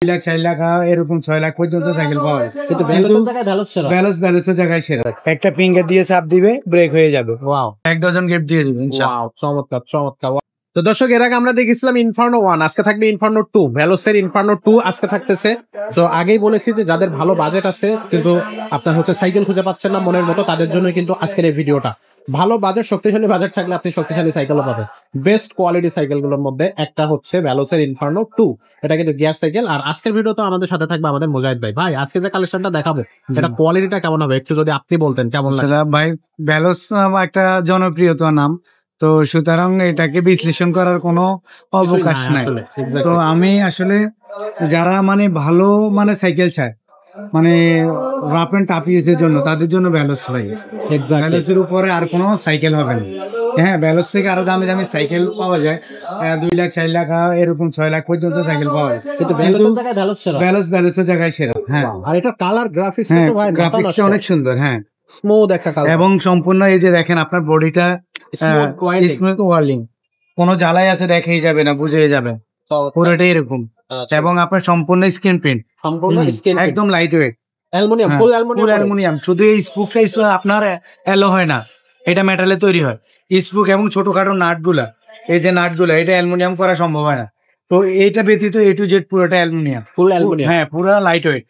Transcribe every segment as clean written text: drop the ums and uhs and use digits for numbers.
2 লাখ 4 লাখ এরকম 6 লাখ পর্যন্ত সাইকেল পাওয়া যায়, কিন্তু ব্যালেন্সের জায়গায় সেরা। একটা ফিঙ্গার দিয়ে চাপ দিবে, ব্রেক হয়ে যাবে। ওয়াও, 1 ডজন গিফট দিয়ে দিবেন ইনশাআল্লাহ। ওয়াও, চমৎকার চমৎকার। তো দর্শক, এর আগে আমরা দেখেছিলাম ইনফার্নো 1, আজকে থাকবে ইনফার্নো 2, ভ্যালোসের ইনফার্নো 2 আজকে থাকতেছে। তো আগেই বলেছি যে যাদের ভালো বাজেট আছে কিন্তু আপনার সাইকেল খুঁজে পাচ্ছেন না মনের মতো, তাদের জন্য কিন্তু আজকের এই ভিডিওটা। ভালো বাজেট, শক্তিশালী বাজেট থাকলে আপনি শক্তিশালী সাইকেলও পাবেন। বেস্ট কোয়ালিটি সাইকেলগুলোর মধ্যে একটা হচ্ছে ভ্যালোসের ইনফার্নো 2, এটা কিন্তু গিয়ার সাইকেল। আর আজকের ভিডিও তো আমাদের সাথে থাকবে আমাদের মুজাহিদ ভাই। ভাই, আজকে যে কালেকশনটা দেখাবো সেটা কোয়ালিটিটা কেমন হবে একটু যদি আপনি বলতেন কেমন লাগে? ভাই, ভ্যালোস একটা জনপ্রিয়তা নাম, তো সুতরাং এটাকে বিশ্লেষণ করার কোনো অবকাশ নাই। তো আমি আসলে যারা ভালো সাইকেল চায়, রাফ এন্ড টাফ ইউজের জন্য, তাদের জন্য ভ্যালোস লাগে। ভ্যালোসের উপরে আর কোনো সাইকেল হবে না। হ্যাঁ, ভ্যালোস থেকে আরো দামি দামি সাইকেল পাওয়া যায়, 2 লাখ 4 লাখ এরকম 6 লাখ পর্যন্ত সাইকেল পাওয়া যায়, কিন্তু ভ্যালোসের জায়গায় সেরা। হ্যাঁ, আর এটা কালার গ্রাফিক্স তো ভাই, গ্রাফিক্সটা অনেক সুন্দর। হ্যাঁ, স্মুথ একটা কালার এবং সম্পূর্ণ এই যে দেখেন আপনার বডিটা স্মুথ ওয়ার্লিং, কোনো জ্বালাই আছে দেখেই যাবে না, বুঝেই যাবে পুরোটাই এরকম। এবং আপনার সম্পূর্ণ স্ক্রিন প্রিন্ট, একদম লাইট ওয়েট অ্যালুমিনিয়াম, ফুল অ্যালুমিনিয়াম। শুধু এই স্পুকটা আপনার অ্যালো হয় না, এটা মেটালে তৈরি হয় স্পুক, এবং ছোটখাটো নাটগুলা, এই যে নাটগুলা, এটা অ্যালুমিনিয়াম করা সম্ভব হয় না। তো এইটা ব্যতীত A to Z পুরোটা অ্যালুমিনিয়াম, ফুল অ্যালুমিনিয়াম। হ্যাঁ, পুরো লাইট ওয়েট,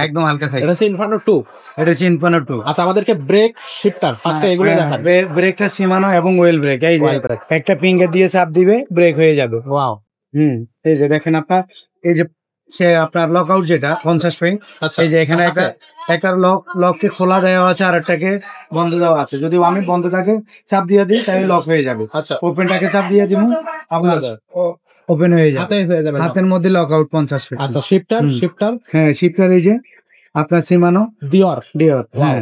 একদম হালকা থাকে। এটা হচ্ছে ইনফার্নো 2, এটা হচ্ছে ইনফার্নো 2। আচ্ছা, আমাদেরকে ব্রেক, শিফটার ফার্স্টে এগুলো দেখান। ব্রেকটা সিমানো এবং ওয়েল ব্রেক, এই যে একটা ফিঙ্গার দিয়ে চাপ দিবে, ব্রেক হয়ে যাবে। ওয়াও, এই যে দেখেন আপনার, এই যে আপনার লক আউট যেটা 50 পয়েন্ট, এই যে এখানে একটা লককে খোলা দেওয়া আছে, আর একটাকে বন্ধ দেওয়া আছে। যদি আমি বন্ধ থাকে চাপ দিয়ে দিই তাহলে লক হয়ে যাবে। আচ্ছা, ওপেনটাকে চাপ দিয়ে দিব, আপনার ওপেন হয়ে যাবে, হাতের মধ্যে লক আউট 50 পয়েন্ট। আচ্ছা, শিফটার, হ্যাঁ, শিফটার এই যে আপনার সিমানো ডিওর, হ্যাঁ,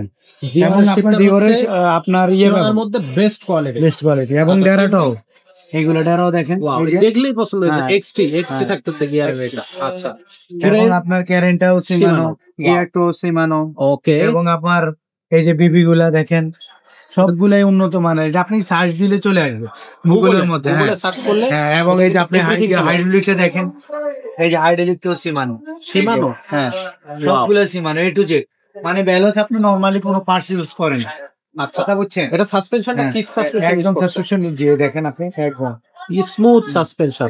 এবং আপনার ডিওরের আপনার মধ্যে বেস্ট কোয়ালিটি, এবং ডেরাটাও, এগুলো ডেরাও দেখেন, দেখলেই পছন্দ হয়েছে। এক্সটি থাকতেছে গিয়ারের এটা। আচ্ছা, এবং আপনার ক্যারেন্টাও সিমানো, গিয়ারটাও সিমানো। ওকে, এবং আপনার এই যে বিবি গুলা দেখেন, সবগুলাই উন্নত মানের। এটা আপনি সার্চ দিলে চলে আসবে গুগলের মধ্যে, সার্চ করলে। হ্যাঁ, এবং এই যে আপনি হাইড্রোলিকটা দেখেন, এই যে হাইড্রোলিকটাও সিমানো, হ্যাঁ, সবগুলো সিমানো A to Z। ভ্যালোস আপনি নরমালি কোনো পার্টস ইউজ করেন। আচ্ছা, বুঝছেন। এটা সাসপেনশনটা কি সাসপেনশন? একদম সাসপেনশন যে দেখেন আপনি, একদম স্মুথ সাসপেনশন।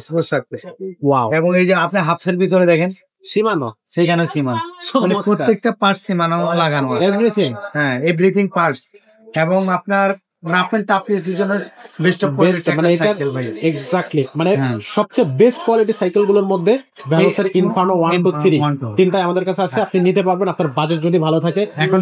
ওয়াও, এবং এই যে আপনি হাফসের ভিতরে দেখেন সিমানো, সেখানে সিমানো, প্রত্যেকটা পার্টস সিমানো লাগানো আছে, এভরিথিং। হ্যাঁ, এভরিথিং পার্টস। এবং আপনার রাফ এন্ড টাফ ইউজের জন্য বেস্ট অফ কোয়ালিটি সাইকেল ভাই। এক্স্যাক্টলি, সবচেয়ে বেস্ট কোয়ালিটি সাইকেলগুলোর মধ্যে ভ্যালোসের ইনফার্নো 1 2 3 তিনটাই আমাদের কাছে আছে, আপনি নিতে পারবেন আপনার বাজেট যদি ভালো থাকে। এখন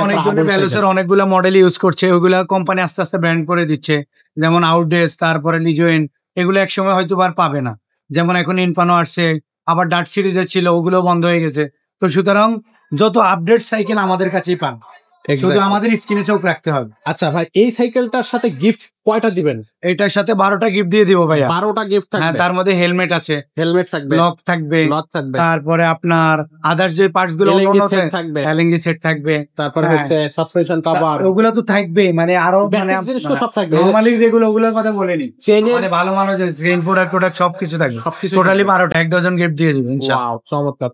অনেকজন ভ্যালোসের অনেকগুলা মডেল ইউজ করছে, ওইগুলা কোম্পানি আস্তে আস্তে ব্র্যান্ড করে দিচ্ছে, যেমন আউটডেস, তারপরে লিজোয়েন, এগুলো একসময় হয়তো আর পাবে না। যেমন এখন ইনফার্নো আসছে, আবার ডার্ট সিরিজের ছিল, ওগুলো বন্ধ হয়ে গেছে। তো সুতরাং যত আপডেট সাইকেল আমাদের কাছেই পান, শুধু আমাদের স্ক্রিনে চোখ রাখতে হবে। আচ্ছা ভাই, এই সাইকেলটার সাথে গিফট কয়টা দিবেন? এটার সাথে 12টা গিফট দিয়ে দিব ভাইয়া। 12টা গিফট থাকবে? হ্যাঁ, তার মধ্যে হেলমেট আছে, থাকবে, লক থাকবে, তারপরে আপনার আদার্স যে পার্টস গুলো থাকবে, এলএনজি সেট থাকবে, তারপরে হচ্ছে সাসপেনশন কভার, ওগুলো তো থাকবে, আরো জিনিস তো সব থাকবে। নরমালি যেগুলো, ওগুলোর কথা বলেনি, ভালো মানের চেইন প্রোডাক্ট সবকিছু থাকবে, টোটালি 12টা, 1 ডজন গিফট দিয়ে দিব ইনশাআল্লাহ।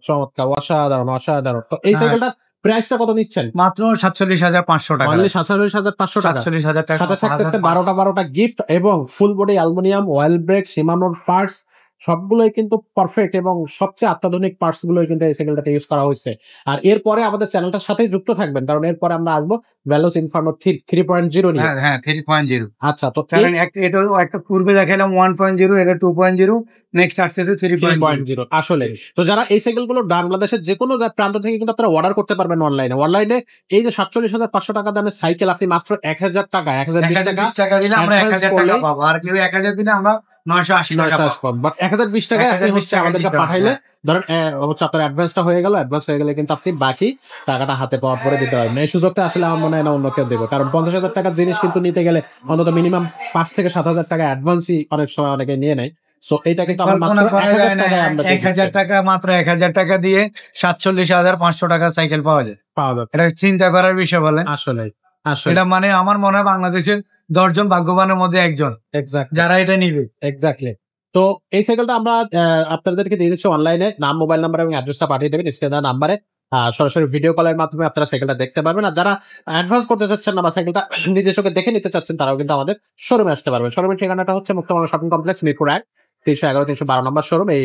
চমৎকার, অসাধারণ। তো এই সাইকেলটা প্রাইসটা কত নিচ্ছেন? মাত্র 47,500 টাকা। 47,500 টাকা। 47,000 টাকা। সাথে থাকতেছে 12টা গিফট এবং full body aluminium, oil brake, সিমানোর পার্টস সবগুলোই কিন্তু পারফেক্ট, এবং সবচেয়ে অত্যাধুনিক পার্টস গুলোই কিন্তু এই সাইকেলটাতে ইউজ করা হয়েছে। আর এরপরে আমাদের চ্যানেলটার সাথে যুক্ত থাকবেন, কারণ এরপরে আমরা আসবো ভ্যালোস ইনফার্নো 3.0 নিয়ে। হ্যাঁ, 3.0। আচ্ছা, তো এটা একটা পূর্বে দেখালাম 1.0, এটা 2.0, নেক্সট আসছে 3.0। আসলে তো যারা এই সাইকেলগুলো বাংলাদেশের যে কোনো প্রান্ত থেকে কিন্তু আপনারা অর্ডার করতে পারবেন অনলাইনে। এই যে 47,500 টাকা দামের সাইকেল আপনি মাত্র 1,000 টাকা, 1,020 টাকা দিলে আমরা 1,000 টাকা পাবো, আর কেউ 1,000 দিলে আমরা 980 টাকা পাবো। বাট 1,020 টাকায় আপনি আমাদেরকে পাঠাইলে, ধরেন আপনার অ্যাডভান্সটা হয়ে গেল, অ্যাডভান্স হয়ে গেলে কিন্তু আপনি বাকি টাকাটা হাতে পাওয়ার পরে দিতে পারবেন। এই সুযোগটা আসলে আমার মনে হয় না অন্য কেউ দেবে, কারণ 50,000 টাকার জিনিস কিন্তু নিতে গেলে অন্তত মিনিমাম 5 থেকে 7,000 টাকা অ্যাডভান্সই অনেক সময় অনেকে নিয়ে নেয়। সো এটা কিন্তু আমরা মাত্র 1,000 টাকা, মাত্র 1,000 টাকা দিয়ে 47,500 টাকা সাইকেল পাওয়া যায়। এটা চিন্তা করার বিষয় বলেন। আসলে এটা আমার মনে হয় বাংলাদেশের 10 জন ভাগ্যবানের মধ্যে একজন যারা এটা নিবে। এক্স্যাক্টলি। তো এই সাইকেলটা আমরা আপনাদেরকে দিয়ে দিচ্ছি অনলাইনে, নাম, মোবাইল নাম্বার এবং অ্যাড্রেসটা পাঠিয়ে দেবেন স্ক্রিনে দেওয়া নাম্বারে। সরাসরি ভিডিও কলের মাধ্যমে আপনারা সাইকেলটা দেখতে পারবেন। আর যারা অ্যাডভান্স করতে চাচ্ছেন না বা সাইকেলটা নিজের চোখে দেখে নিতে চাচ্ছেন, তারাও কিন্তু আমাদের শোরুমে আসতে পারবেন। শোরুমের ঠিকানাটা হচ্ছে মুক্তামলা শপিং কমপ্লেক্স, মিরপুর 1, 311-312 নম্বর শোরুম। এই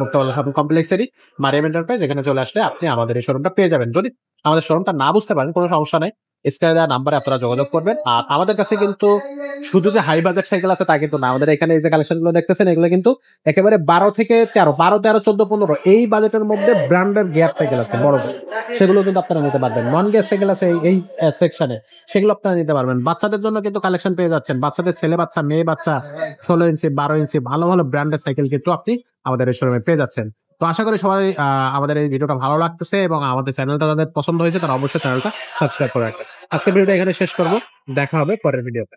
মুক্তামলা শপিং কমপ্লেক্সেরই মারিয়াম এন্টারপ্রাইজ। এখানে চলে আসলে আপনি আমাদের এই শোরুমটা পেয়ে যাবেন। যদি আমাদের শোরুমটা না বুঝতে পারেন, কোনো সমস্যা নাই, স্ক্রিনে দেওয়া নাম্বারে আপনারা যোগাযোগ করবেন। আর আমাদের কাছে কিন্তু শুধু যে হাই বাজেট সাইকেল আছে তা কিন্তু না, আমাদের এখানে এই যে কালেকশন গুলো দেখতেছেন এগুলো কিন্তু একেবারে 12-13 এই বাজেটের মধ্যে ব্র্যান্ডের গিয়ার সাইকেল আছে বড়, সেগুলো কিন্তু আপনারা নিতে পারবেন। নন গিয়ার সাইকেল আছে এই সেকশনে, সেগুলো আপনারা নিতে পারবেন। বাচ্চাদের জন্য কিন্তু কালেকশন পেয়ে যাচ্ছেন, বাচ্চাদের ছেলে বাচ্চা, মেয়ে বাচ্চা, 16 ইঞ্চি 12 ইঞ্চি ভালো ভালো ব্র্যান্ডের সাইকেল কিন্তু আপনি আমাদের এই শোরুমে পেয়ে যাচ্ছেন। তো আশা করি সবাই আমাদের এই ভিডিওটা ভালো লাগতেছে এবং আমাদের চ্যানেলটা তাদের পছন্দ হয়েছে, তারা অবশ্যই চ্যানেলটা সাবস্ক্রাইব করে রাখবেন। আজকের ভিডিওটা এখানে শেষ করব, দেখা হবে পরের ভিডিওতে।